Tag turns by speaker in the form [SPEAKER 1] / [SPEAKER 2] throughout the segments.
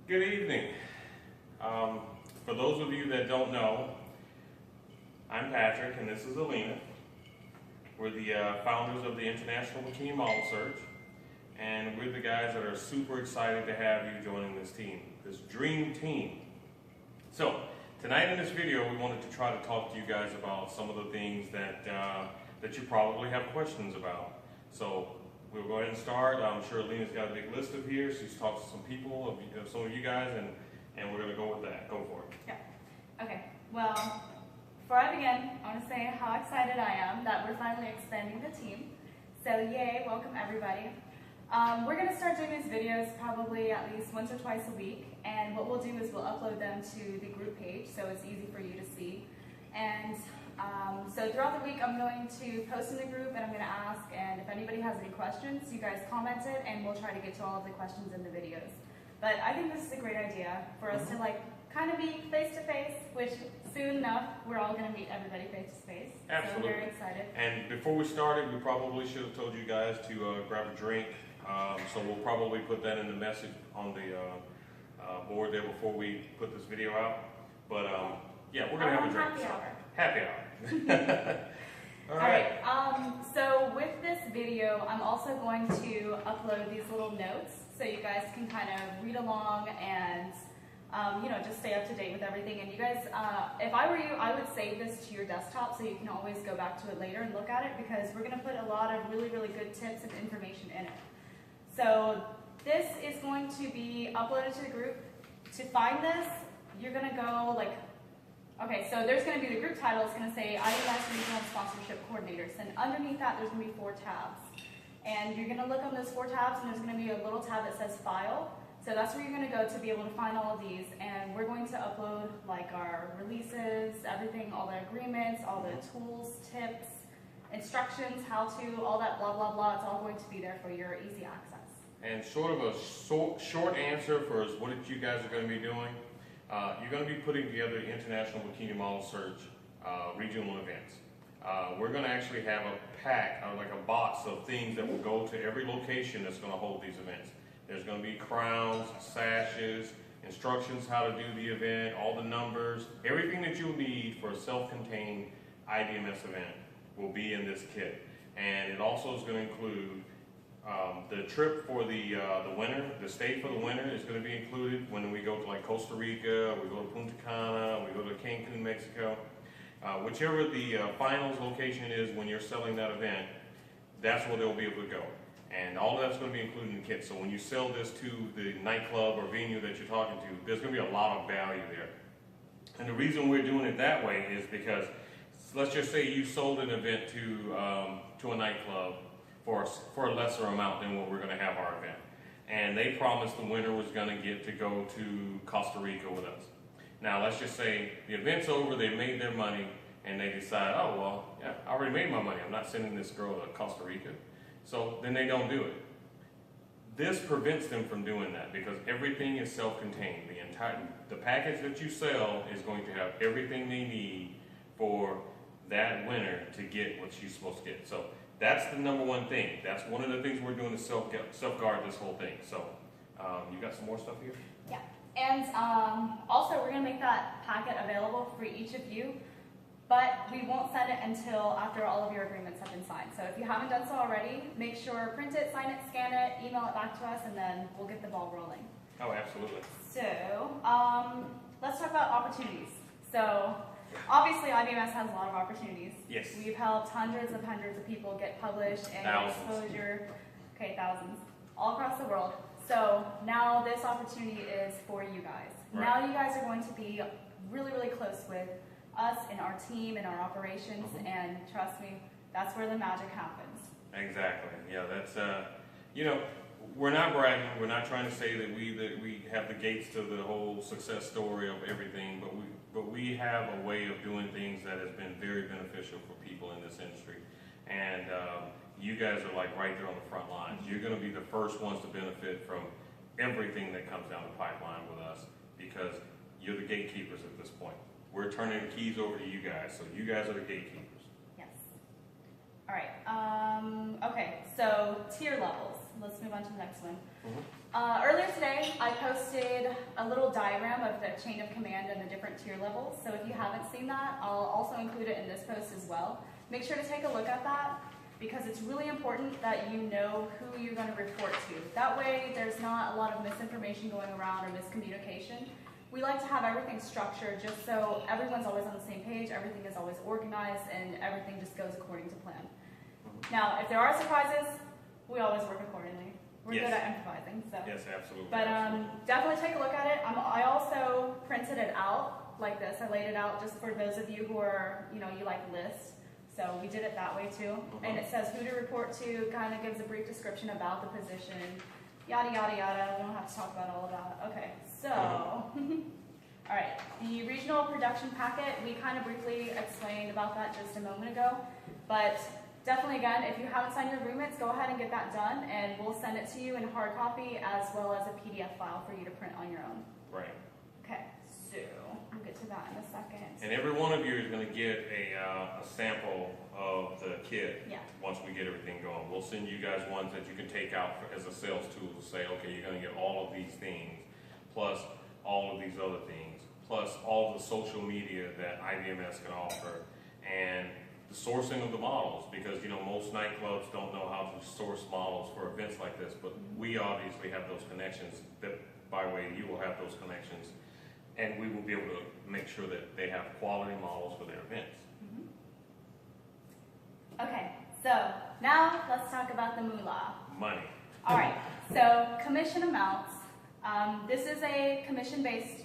[SPEAKER 1] Good evening. For those of you that don't know, I'm Patrick and this is Elina. We're the founders of the International Bikini Model Search, and we're the guys that are super excited to have you joining this team, this dream team. So tonight in this video, we wanted to try to talk to you guys about some of the things that that you probably have questions about. So we'll go ahead and start. I'm sure Elina's got a big list of here. She's talked to some people, some of you guys, and we're going to go with that. Go for it.
[SPEAKER 2] Yeah. Okay. Well, before I begin, I want to say how excited I am that we're finally expanding the team. So yay, welcome everybody. We're going to start doing these videos probably at least once or twice a week, and what we'll do is we'll upload them to the group page so it's easy for you to see. And so throughout the week I'm going to post in the group and I'm going to ask, and if anybody has any questions, you guys comment it and we'll try to get to all of the questions in the videos. But I think this is a great idea for us to kind of be face to face, which soon enough we're all going to meet everybody face to face.
[SPEAKER 1] Absolutely.
[SPEAKER 2] So I'm very excited.
[SPEAKER 1] And before we started, we probably should have told you guys to grab a drink. So we'll probably put that in the message on the board there before we put this video out. But yeah, we're going to have a drink.
[SPEAKER 2] Happy hour.
[SPEAKER 1] Happy hour. All
[SPEAKER 2] right. So with this video, I'm also going to upload these little notes so you guys can kind of read along and just stay up to date with everything. And you guys, if I were you, I would save this to your desktop so you can always go back to it later and look at it, because we're going to put a lot of really, really good tips and information in it. So this is going to be uploaded to the group. To find this, you're going to go okay, so there's going to be the group title. It's going to say IBMS Regional Sponsorship Coordinators, and underneath that there's going to be 4 tabs. And you're going to look on those 4 tabs, and there's going to be a little tab that says File. So that's where you're going to go to be able to find all of these, and we're going to upload our releases, everything, all the agreements, all the tools, tips, instructions, how to, all that blah blah blah. It's all going to be there for your easy access. And
[SPEAKER 1] sort of a short answer for what you guys are going to be doing. You're going to be putting together the International Bikini Model Search regional events. We're going to actually have a pack, like a box of things that will go to every location that's going to hold these events. There's going to be crowns, sashes, instructions how to do the event, all the numbers, everything that you'll need for a self-contained IBMS event will be in this kit. And it also is going to include the trip for the winter, the stay for the winter is going to be included when we go to Costa Rica, we go to Punta Cana, we go to Cancun, Mexico. Whichever the finals location is when you're selling that event, that's where they'll be able to go. And all of that's going to be included in the kit. So when you sell this to the nightclub or venue that you're talking to, there's going to be a lot of value there. And the reason we're doing it that way is because, let's just say you sold an event to a nightclub for a lesser amount than what we're going to have our event. And they promised the winner was going to get to go to Costa Rica with us. Now let's just say the event's over, they made their money, and they decide, oh well, yeah, I already made my money, I'm not sending this girl to Costa Rica. So then they don't do it. This prevents them from doing that because everything is self-contained. The package that you sell is going to have everything they need for that winner to get what she's supposed to get. So that's the #1 thing. That's one of the things we're doing to self-guard this whole thing. So you got some more stuff here?
[SPEAKER 2] Yeah. And also we're going to make that packet available for each of you, but we won't send it until after all of your agreements have been signed. So if you haven't done so already, make sure, print it, sign it, scan it, email it back to us, and then we'll get the ball rolling.
[SPEAKER 1] Oh, absolutely.
[SPEAKER 2] So let's talk about opportunities. So obviously IBMS has a lot of opportunities.
[SPEAKER 1] Yes.
[SPEAKER 2] We've helped hundreds of people get published and get exposure. Okay, thousands. All across the world. So now this opportunity is for you guys.
[SPEAKER 1] Right.
[SPEAKER 2] Now you guys are going to be really, really close with us and our team and our operations, and trust me, that's where the magic happens.
[SPEAKER 1] Exactly. Yeah, that's we're not bragging. We're not trying to say that we have the gates to the whole success story of everything, but we have a way of doing things that has been very beneficial for people in this industry. And you guys are right there on the front lines. You're going to be the first ones to benefit from everything that comes down the pipeline with us, because you're the gatekeepers at this point. We're turning the keys over to you guys, so you guys are the gatekeepers.
[SPEAKER 2] Yes. All right. Okay, so tier levels. Let's move on to the next one. Earlier today, I posted a little diagram of the chain of command and the different tier levels. So if you haven't seen that, I'll also include it in this post as well. Make sure to take a look at that because it's really important that you know who you're going to report to. That way there's not a lot of misinformation going around or miscommunication. We like to have everything structured just so everyone's always on the same page, everything is always organized, and everything just goes according to plan. Now, if there are surprises, we always work accordingly. We're
[SPEAKER 1] Yes.
[SPEAKER 2] good at improvising. So.
[SPEAKER 1] Yes, absolutely.
[SPEAKER 2] But
[SPEAKER 1] absolutely.
[SPEAKER 2] definitely take a look at it. I also printed it out like this. I laid it out just for those of you who are, you like lists. So we did it that way too. And it says who to report to, kind of gives a brief description about the position, yada, yada, yada. We don't have to talk about all of that. Okay, so, all right. The regional production packet, we kind of briefly explained about that just a moment ago. But definitely, again, if you haven't signed your agreements, go ahead and get that done, and we'll send it to you in hard copy as well as a PDF file for you to print on your own.
[SPEAKER 1] Right.
[SPEAKER 2] Okay, so we'll get to that in a second.
[SPEAKER 1] And every one of you is going to get a sample of the kit once we get everything going. We'll send you guys ones that you can take out as a sales tool to say, okay, you're going to get all of these things, plus all of these other things, plus all the social media that IBMS can offer, and the sourcing of the models, because most nightclubs don't know how to source models for events like this, but we obviously have those connections. That by way, you will have those connections, and we will be able to make sure that they have quality models for their events.
[SPEAKER 2] Okay, so now let's talk about the moolah.
[SPEAKER 1] Money.
[SPEAKER 2] All right, so commission amounts. This is a commission-based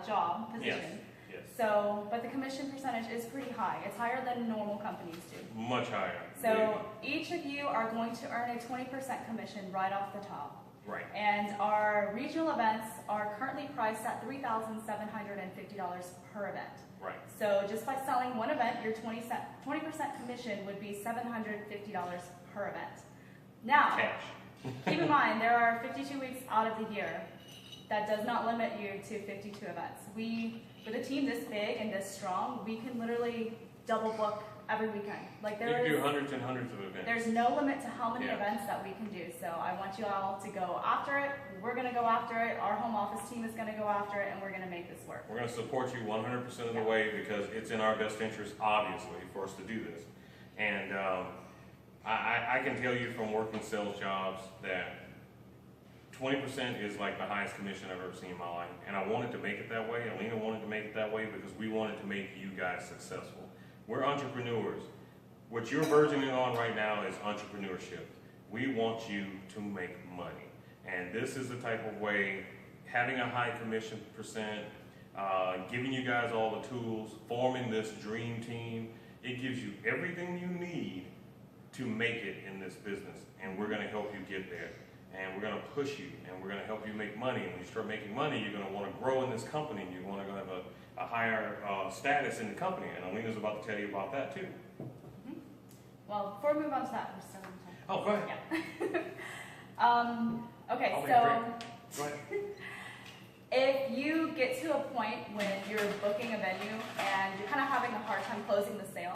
[SPEAKER 2] job position.
[SPEAKER 1] Yes.
[SPEAKER 2] So, but the commission percentage is pretty high. It's higher than normal companies do.
[SPEAKER 1] Much higher.
[SPEAKER 2] So each of you are going to earn a 20% commission right off the top.
[SPEAKER 1] Right.
[SPEAKER 2] And our regional events are currently priced at $3,750 per event.
[SPEAKER 1] Right.
[SPEAKER 2] So just by selling one event, your 20% commission would be $750 per event. Now,
[SPEAKER 1] Cash.
[SPEAKER 2] keep in mind, there are 52 weeks out of the year. That does not limit you to 52 events. With a team this big and this strong, we can literally double book every weekend. Like
[SPEAKER 1] You can do hundreds and hundreds of events.
[SPEAKER 2] there's no limit to how many events that we can do. So I want you all to go after it. We're going to go after it. Our home office team is going to go after it, and we're going to make this work.
[SPEAKER 1] We're going to support you 100% of the way because it's in our best interest, obviously, for us to do this. And I can tell you from working sales jobs that 20% is like the highest commission I've ever seen in my life. And I wanted to make it that way. Elina wanted to make it that way because we wanted to make you guys successful. We're entrepreneurs. What you're verging on right now is entrepreneurship. We want you to make money. And this is the type of way, having a high commission percent, giving you guys all the tools, forming this dream team, it gives you everything you need to make it in this business. And we're going to help you get there. And we're going to push you, and we're going to help you make money. And when you start making money, you're going to want to grow in this company. You want to have a higher status in the company. And Alina's about to tell you about that too.
[SPEAKER 2] Well, before we move on to that, we're still in time.
[SPEAKER 1] Oh, go ahead.
[SPEAKER 2] Yeah. Okay,
[SPEAKER 1] I'll
[SPEAKER 2] so
[SPEAKER 1] go ahead.
[SPEAKER 2] if you get to a point when you're booking a venue and you're kind of having a hard time closing the sale,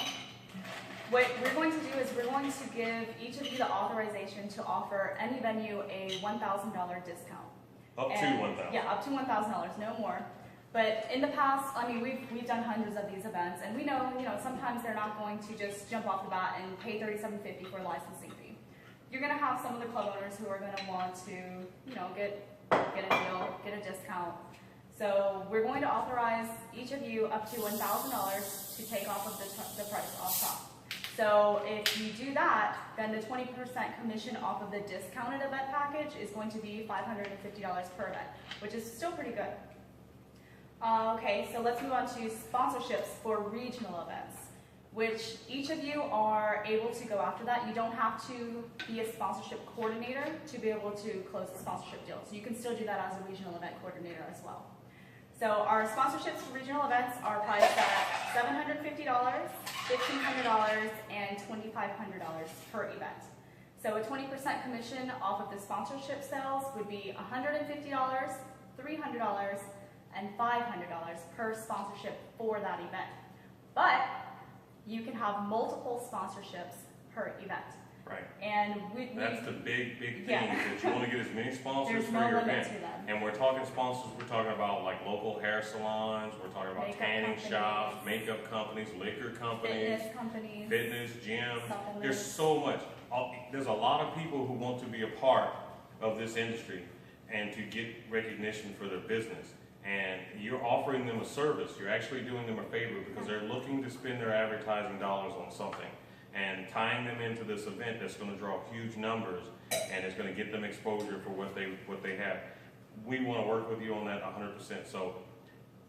[SPEAKER 2] what we're going to do is we're going to give each of you the authorization to offer any venue a $1,000 discount.
[SPEAKER 1] Up to $1,000.
[SPEAKER 2] Yeah, up to $1,000, no more. But in the past, I mean, we've done hundreds of these events, and we know, sometimes they're not going to just jump off the bat and pay $37.50 for a licensing fee. You're going to have some of the club owners who are going to want to, get a deal, get a discount. So we're going to authorize each of you up to $1,000 to take off of the price off top. So if you do that, then the 20% commission off of the discounted event package is going to be $550 per event, which is still pretty good. Okay, so let's move on to sponsorships for regional events, which each of you are able to go after that. You don't have to be a sponsorship coordinator to be able to close the sponsorship deal. So you can still do that as a regional event coordinator as well. So our sponsorships for regional events are priced at $750, $1,500, and $2,500 per event. So a 20% commission off of the sponsorship sales would be $150, $300, and $500 per sponsorship for that event. But you can have multiple sponsorships per event.
[SPEAKER 1] Right.
[SPEAKER 2] And
[SPEAKER 1] that's the big thing,
[SPEAKER 2] yeah.
[SPEAKER 1] that you want to get as many sponsors
[SPEAKER 2] There's
[SPEAKER 1] for
[SPEAKER 2] no
[SPEAKER 1] your
[SPEAKER 2] limit
[SPEAKER 1] event.
[SPEAKER 2] to them.
[SPEAKER 1] And we're talking sponsors, we're talking about like local hair salons, we're talking about
[SPEAKER 2] Makeup
[SPEAKER 1] tanning
[SPEAKER 2] companies,
[SPEAKER 1] shops, makeup companies, liquor companies,
[SPEAKER 2] fitness
[SPEAKER 1] gyms.
[SPEAKER 2] supplements.
[SPEAKER 1] There's so much. There's a lot of people who want to be a part of this industry and to get recognition for their business. And you're offering them a service. You're actually doing them a favor because they're looking to spend their advertising dollars on something. And tying them into this event that's going to draw huge numbers and it's going to get them exposure for what they have. We want to work with you on that 100%. So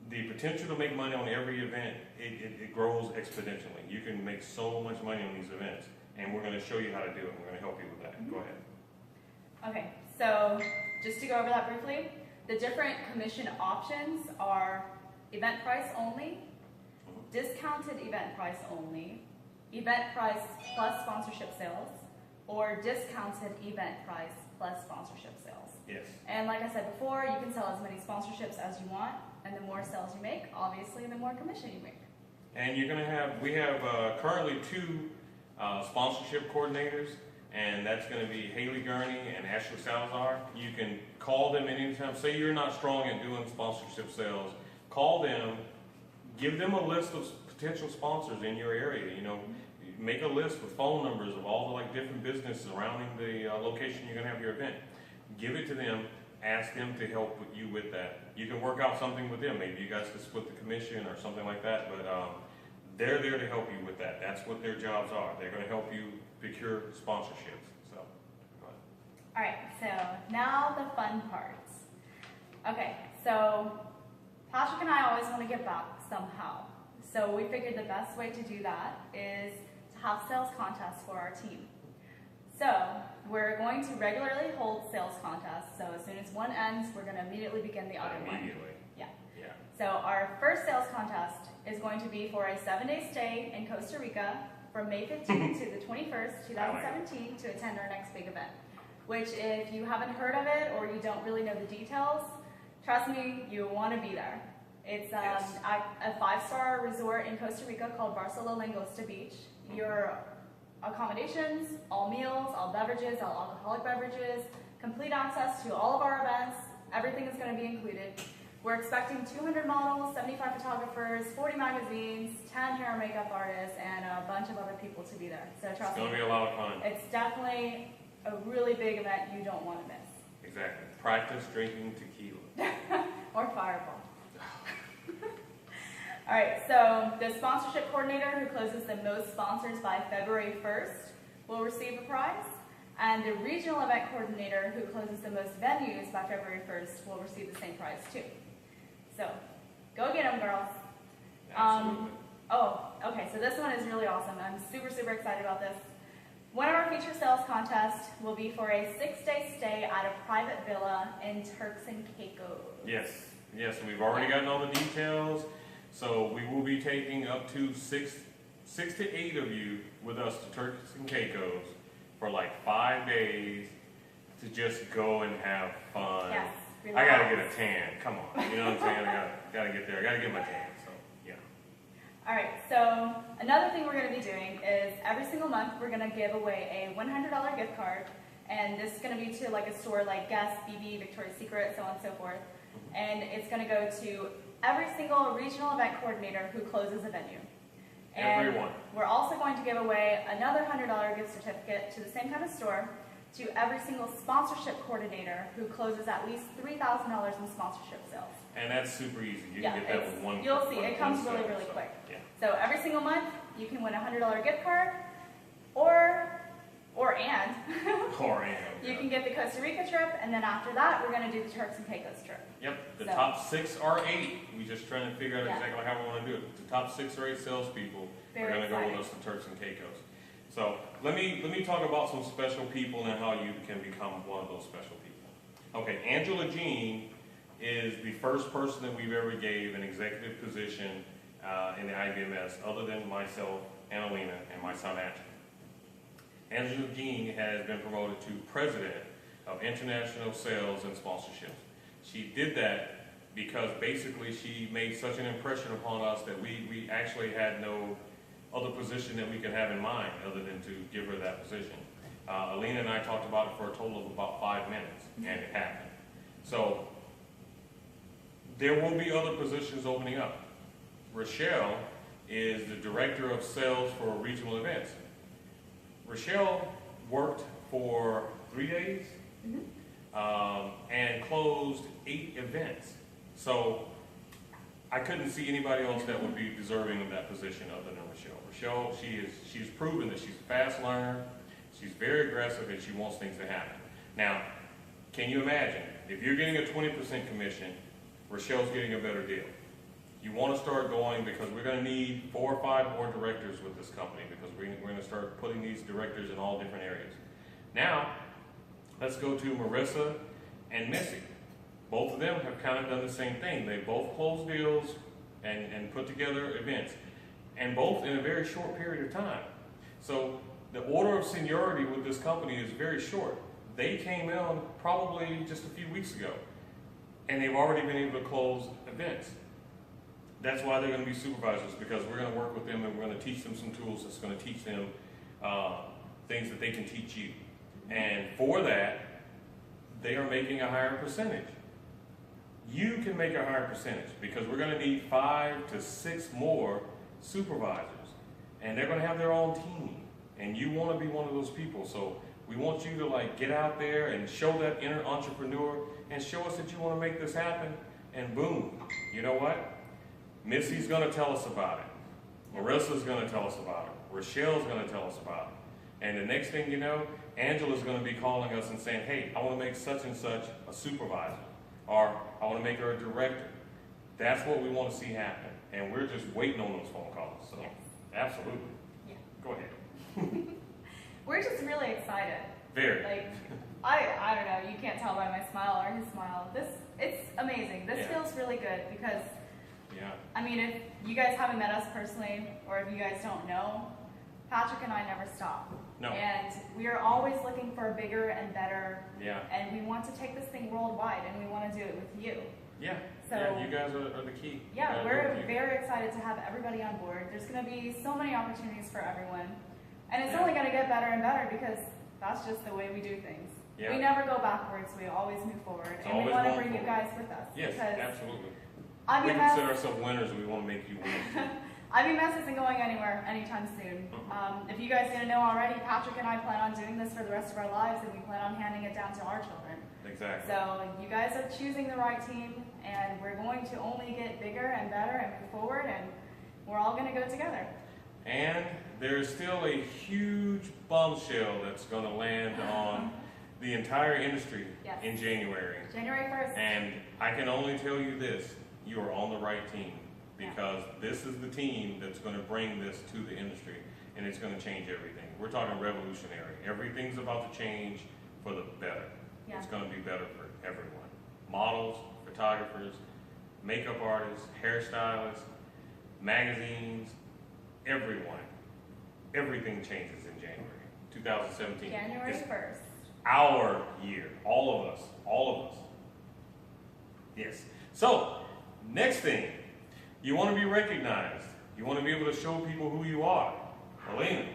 [SPEAKER 1] the potential to make money on every event, it grows exponentially. You can make so much money on these events, and we're going to show you how to do it. We're going to help you with that. Go ahead.
[SPEAKER 2] Okay, so just to go over that briefly, the different commission options are event price only, discounted event price only, event price plus sponsorship sales, or discounted event price plus sponsorship sales.
[SPEAKER 1] Yes.
[SPEAKER 2] And like I said before, you can sell as many sponsorships as you want, and the more sales you make, obviously, the more commission you make.
[SPEAKER 1] And you're going to have, we have currently 2 sponsorship coordinators, and that's going to be Haley Gurney and Ashley Salazar. You can call them anytime. Say you're not strong at doing sponsorship sales, call them, give them a list of potential sponsors in your area. You know, make a list with phone numbers of all the like different businesses surrounding the location you're going to have your event. Give it to them. Ask them to help with you with that. You can work out something with them. Maybe you guys can split the commission or something like that. But they're there to help you with that. That's what their jobs are. They're going to help you procure sponsorships. So, go ahead.
[SPEAKER 2] All right, so now the fun parts. Okay, so Patrick and I always want to give back somehow. So we figured the best way to do that is to have sales contests for our team. So we're going to regularly hold sales contests. So as soon as one ends, we're going to immediately begin the other one.
[SPEAKER 1] Immediately.
[SPEAKER 2] Yeah.
[SPEAKER 1] Yeah.
[SPEAKER 2] So our first sales contest is going to be for a 7-day stay in Costa Rica from May 15th to the 21st, 2017 to attend our next big event. Which if you haven't heard of it or you don't really know the details, trust me, you want to be there. It's a 5-star resort in Costa Rica called Barcelona Langosta Beach. Your accommodations, all meals, all beverages, all alcoholic beverages, complete access to all of our events, everything is going to be included. We're expecting 200 models, 75 photographers, 40 magazines, 10 hair and makeup artists, and a bunch of other people to be there. So trust me,
[SPEAKER 1] it's going to be a lot of fun.
[SPEAKER 2] It's definitely a really big event you don't want to miss.
[SPEAKER 1] Exactly. Practice drinking tequila.
[SPEAKER 2] Or Fireball. All right, so the sponsorship coordinator who closes the most sponsors by February 1st will receive a prize, and the regional event coordinator who closes the most venues by February 1st will receive the same prize too. So, go get them, girls.
[SPEAKER 1] Absolutely.
[SPEAKER 2] Okay, so this one is really awesome. I'm super, super excited about this. One of our feature sales contests will be for a 6-day stay at a private villa in Turks and Caicos.
[SPEAKER 1] Yes, we've already gotten all the details. So we will be taking up to 6 to 8 of you with us to Turks and Caicos for like 5 days to just go and have fun.
[SPEAKER 2] Yes,
[SPEAKER 1] I gotta get a tan. Come on, you know what I'm saying? I gotta get there. I gotta get my tan. So yeah.
[SPEAKER 2] All right. So another thing we're going to be doing is every single month we're going to give away a $100 gift card, and this is going to be to like a store like Guess, BB, Victoria's Secret, so on and so forth. And it's going to go to every single regional event coordinator who closes a venue. And
[SPEAKER 1] everyone. We're
[SPEAKER 2] also going to give away another $100 gift certificate to the same kind of store to every single sponsorship coordinator who closes at least $3,000 in sponsorship sales.
[SPEAKER 1] And that's super easy. You can get that with one.
[SPEAKER 2] You'll see, it comes
[SPEAKER 1] sale,
[SPEAKER 2] really quick.
[SPEAKER 1] Yeah.
[SPEAKER 2] So every single month, you can win a $100 gift card, you can get the Costa Rica trip, and then after that, we're going to do the Turks and Caicos trip.
[SPEAKER 1] Yep, the top 6 or 8. We're just trying to figure out exactly how we want to do it. The top 6 or 8 salespeople are going to go with us to Turks and Caicos. So let me talk about some special people and how you can become one of those special people. Okay, Angela Jean is the first person that we've ever gave an executive position in the IBMS, other than myself and Elina and my son Ashton. Angela Jean has been promoted to President of International Sales and Sponsorships. She did that because basically she made such an impression upon us that we actually had no other position that we could have in mind other than to give her that position. Elina and I talked about it for a total of about 5 minutes, and it happened. So there will be other positions opening up. Rochelle is the director of sales for regional events. Rochelle worked for 3 days and closed 8 events. So I couldn't see anybody else that would be deserving of that position other than Rochelle. Rochelle, she's proven that she's a fast learner, she's very aggressive, and she wants things to happen. Now, can you imagine, if you're getting a 20% commission, Rochelle's getting a better deal. You want to start going, because we're going to need 4 or 5 more directors with this company, because we're going to start putting these directors in all different areas. Now, let's go to Marissa and Missy. Both of them have kind of done the same thing. They both closed deals and put together events, and both in a very short period of time. So the order of seniority with this company is very short. They came in probably just a few weeks ago, and they've already been able to close events. That's why they're going to be supervisors, because we're going to work with them and we're going to teach them some tools that's going to teach them things that they can teach you. And for that, they are making a higher percentage. You can make a higher percentage, because we're going to need 5 to 6 more supervisors, and they're going to have their own team, and you want to be one of those people. So we want you to like get out there and show that inner entrepreneur and show us that you want to make this happen, and boom, you know what? Missy's going to tell us about it. Marissa's going to tell us about it. Rochelle's going to tell us about it. And the next thing you know, Angela's going to be calling us and saying, hey, I want to make such and such a supervisor, or I want to make her a director. That's what we want to see happen. And we're just waiting on those phone calls. So,
[SPEAKER 2] yes.
[SPEAKER 1] Absolutely.
[SPEAKER 2] Yeah.
[SPEAKER 1] Go ahead.
[SPEAKER 2] We're just really excited.
[SPEAKER 1] Very.
[SPEAKER 2] Like, I don't know, you can't tell by my smile or his smile. It's amazing. This feels really good, because I mean, if you guys haven't met us personally, or if you guys don't know, Patrick and I never stop.
[SPEAKER 1] No.
[SPEAKER 2] And we are always looking for bigger and better.
[SPEAKER 1] Yeah.
[SPEAKER 2] And we want to take this thing worldwide, and we want to do it with you.
[SPEAKER 1] Yeah.
[SPEAKER 2] So
[SPEAKER 1] yeah, you guys are the key.
[SPEAKER 2] Yeah, we're very excited to have everybody on board. There's going to be so many opportunities for everyone. And it's only going to get better and better, because that's just the way we do things.
[SPEAKER 1] Yeah.
[SPEAKER 2] We never go backwards. We always move forward.
[SPEAKER 1] It's
[SPEAKER 2] and we
[SPEAKER 1] always
[SPEAKER 2] want to
[SPEAKER 1] going
[SPEAKER 2] bring you
[SPEAKER 1] forward.
[SPEAKER 2] guys with us.
[SPEAKER 1] Yes,
[SPEAKER 2] because
[SPEAKER 1] absolutely. We
[SPEAKER 2] IBMS,
[SPEAKER 1] consider ourselves winners, and we want to make you win.
[SPEAKER 2] IBMS isn't going anywhere anytime soon. If you guys didn't know already, Patrick and I plan on doing this for the rest of our lives, and we plan on handing it down to our children.
[SPEAKER 1] Exactly.
[SPEAKER 2] So you guys are choosing the right team, and we're going to only get bigger and better and move forward, and we're all going to go together.
[SPEAKER 1] And there's still a huge bombshell that's going to land on the entire industry in January.
[SPEAKER 2] January 1st.
[SPEAKER 1] And I can only tell you this, you are on the right team, because this is the team that's going to bring this to the industry, and it's going to change everything. We're talking revolutionary. Everything's about to change for the better. It's going to be better for everyone. Models, photographers, makeup artists, hairstylists, magazines, everyone. Everything changes in January 2017.
[SPEAKER 2] January 1st.
[SPEAKER 1] Our year. All of us. All of us. Yes. So, next thing. You want to be recognized. You want to be able to show people who you are. Elina.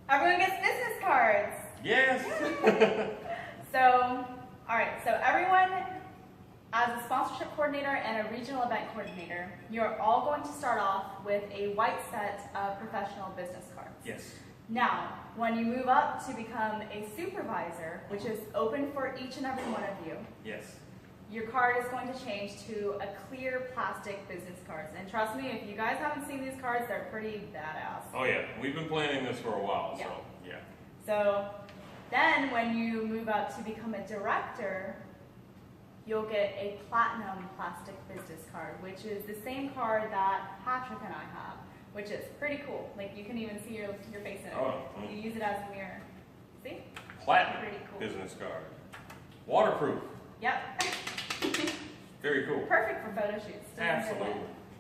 [SPEAKER 2] Everyone gets business cards.
[SPEAKER 1] Yes.
[SPEAKER 2] So, alright, so everyone, as a sponsorship coordinator and a regional event coordinator, you're all going to start off with a white set of professional business cards.
[SPEAKER 1] Yes.
[SPEAKER 2] Now, when you move up to become a supervisor, which is open for each and every one of you,
[SPEAKER 1] yes,
[SPEAKER 2] your card is going to change to a clear plastic business cards. And trust me, if you guys haven't seen these cards, they're pretty badass.
[SPEAKER 1] Oh yeah, we've been planning this for a while, so yeah.
[SPEAKER 2] So then when you move up to become a director, you'll get a platinum plastic business card, which is the same card that Patrick and I have, which is pretty cool. Like, you can even see your face in it.
[SPEAKER 1] Oh,
[SPEAKER 2] You use it as a mirror. See?
[SPEAKER 1] Platinum
[SPEAKER 2] Pretty cool.
[SPEAKER 1] business card. Waterproof.
[SPEAKER 2] Yep.
[SPEAKER 1] Very cool.
[SPEAKER 2] Perfect for photo shoots.
[SPEAKER 1] Absolutely.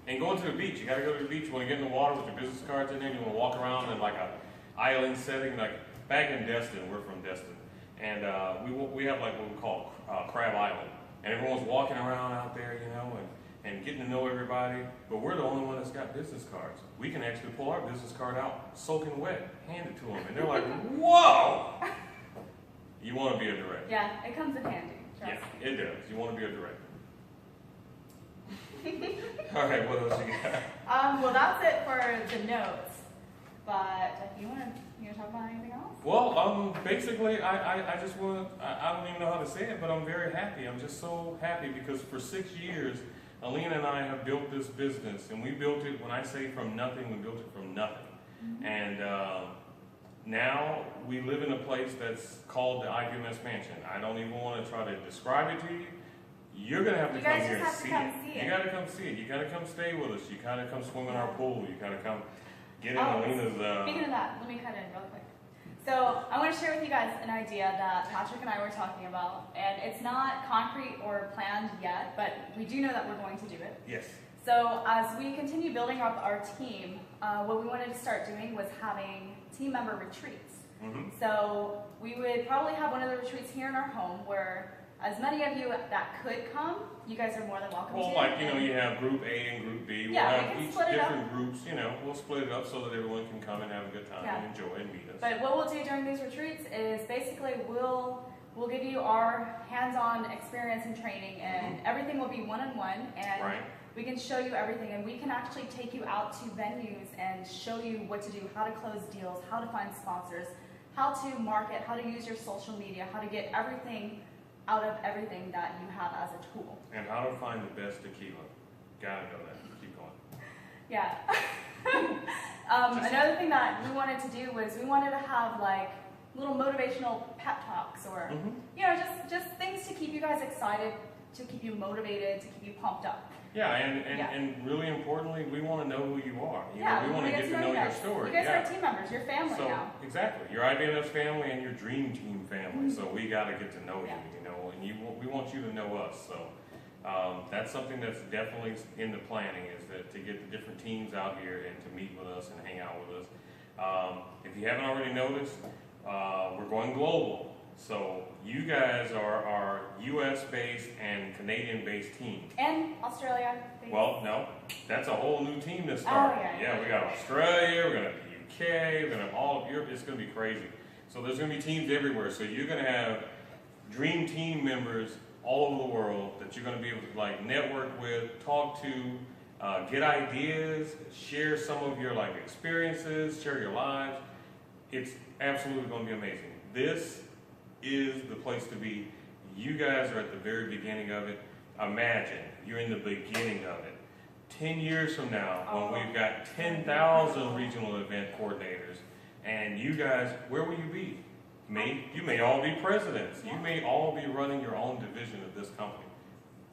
[SPEAKER 1] And going to the beach. You got to go to the beach. You want to get in the water with your business cards in there. You want to walk around in like a island setting. Like back in Destin, we're from Destin, and we have like what we call Crab Island, and everyone's walking around out there, you know, and getting to know everybody. But we're the only one that's got business cards. We can actually pull our business card out, soaking wet, hand it to them, and they're like, "Whoa!" You want to be a director.
[SPEAKER 2] Yeah, it comes in handy. Trust
[SPEAKER 1] Yeah, it does. You want to be a director. All right, what else you got?
[SPEAKER 2] Well, that's it for the notes. But you want to talk about anything else?
[SPEAKER 1] Well, basically, I just want to, I don't even know how to say it, but I'm very happy. I'm just so happy because for 6 years, Elina and I have built this business, and we built it, when I say from nothing, we built it from nothing.
[SPEAKER 2] Mm-hmm.
[SPEAKER 1] And now we live in a place that's called the IBMS Mansion. I don't even want to try to describe it to you. You're going to have to come here and see it. You got to come see it. You got to come stay with us. You got to come swim in our pool. You got to come get in Elina's...
[SPEAKER 2] Speaking of that, let me cut in real quick. So I want to share with you guys an idea that Patrick and I were talking about, and it's not concrete or planned yet, but we do know that we're going to do it.
[SPEAKER 1] Yes.
[SPEAKER 2] So as we continue building up our team, what we wanted to start doing was having team member retreats.
[SPEAKER 1] Mm-hmm.
[SPEAKER 2] So we would probably have one of the retreats here in our home where as many of you that could come, you guys are more than welcome to.
[SPEAKER 1] Well, like, you have Group A and Group B. We'll
[SPEAKER 2] Yeah,
[SPEAKER 1] have
[SPEAKER 2] we can
[SPEAKER 1] each
[SPEAKER 2] split it up.
[SPEAKER 1] different groups, we'll split it up so that everyone can come and have a good time and enjoy and meet us.
[SPEAKER 2] But what we'll do during these retreats is basically we'll give you our hands-on experience and training, and everything will be one-on-one, and we can show you everything, and we can actually take you out to venues and show you what to do, how to close deals, how to find sponsors, how to market, how to use your social media, how to get everything out of everything that you have as a tool.
[SPEAKER 1] And how to find the best tequila. Gotta know that. Keep going.
[SPEAKER 2] Yeah. Another thing that we wanted to do was we wanted to have like little motivational pep talks or, just things to keep you guys excited, to keep you motivated, to keep you pumped up.
[SPEAKER 1] Yeah, and really importantly, we want to know who you are. We want to get to know
[SPEAKER 2] you
[SPEAKER 1] your story.
[SPEAKER 2] You guys are team members, your family now.
[SPEAKER 1] Exactly, your IBMS family and your dream team family. So we got to get to know you, and we want you to know us. So that's something that's definitely in the planning, is that to get the different teams out here and to meet with us and hang out with us. If you haven't already noticed, we're going global. So you guys are our U.S.-based and Canadian-based team.
[SPEAKER 2] And Australia.
[SPEAKER 1] Well, no, that's a whole new team that's starting. We got Australia, we're going to have the UK, we're going to have all of Europe. It's going to be crazy. So there's going to be teams everywhere. So you're going to have dream team members all over the world that you're going to be able to network with, talk to, get ideas, share some of your experiences, share your lives. It's absolutely going to be amazing. This is the place to be. You guys are at the very beginning of it. Imagine you're in the beginning of it. 10 years from now, when we've got 10,000 regional event coordinators, and you guys, where will you be? You may all be presidents. You may all be running your own division of this company.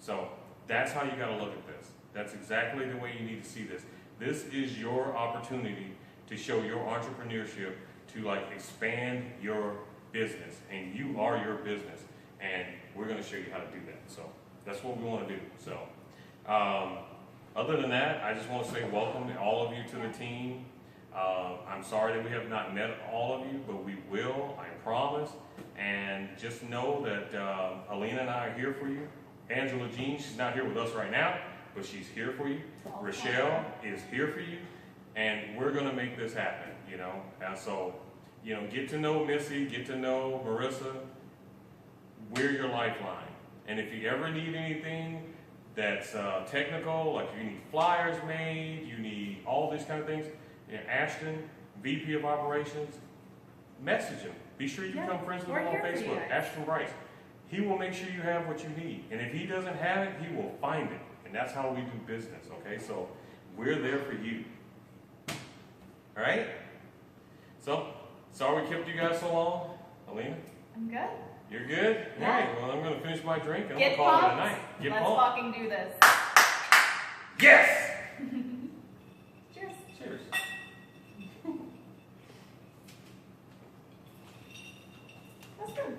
[SPEAKER 1] So that's how you got to look at this. That's exactly the way you need to see this. This is your opportunity to show your entrepreneurship, to expand your business, and you are your business, and we're going to show you how to do that. So that's what we want to do. So other than that, I just want to say welcome to all of you to the team. I'm sorry that we have not met all of you, but we will, I promise. And just know that Elina and I are here for you. Angela Jean, she's not here with us right now, but she's here for you. Rochelle is here for you, and we're going to make this happen, And so, get to know Missy, get to know Marissa. We're your lifeline. And if you ever need anything that's technical, like you need flyers made, you need all these kind of things, Ashton, VP of Operations, message him. Be sure you become friends with him on Facebook, Ashton Bryce. He will make sure you have what you need. And if he doesn't have it, he will find it. And that's how we do business, okay? So we're there for you. All right? So, sorry we kept you guys so long. Elina?
[SPEAKER 2] I'm good.
[SPEAKER 1] You're good?
[SPEAKER 2] Yeah.
[SPEAKER 1] All right, well, I'm going to finish my drink and I'm
[SPEAKER 2] Get
[SPEAKER 1] going to call
[SPEAKER 2] pumped.
[SPEAKER 1] it a night. Get
[SPEAKER 2] Let's
[SPEAKER 1] pumped.
[SPEAKER 2] fucking do this.
[SPEAKER 1] Yes!
[SPEAKER 2] Cheers.
[SPEAKER 1] Cheers.
[SPEAKER 2] That's good.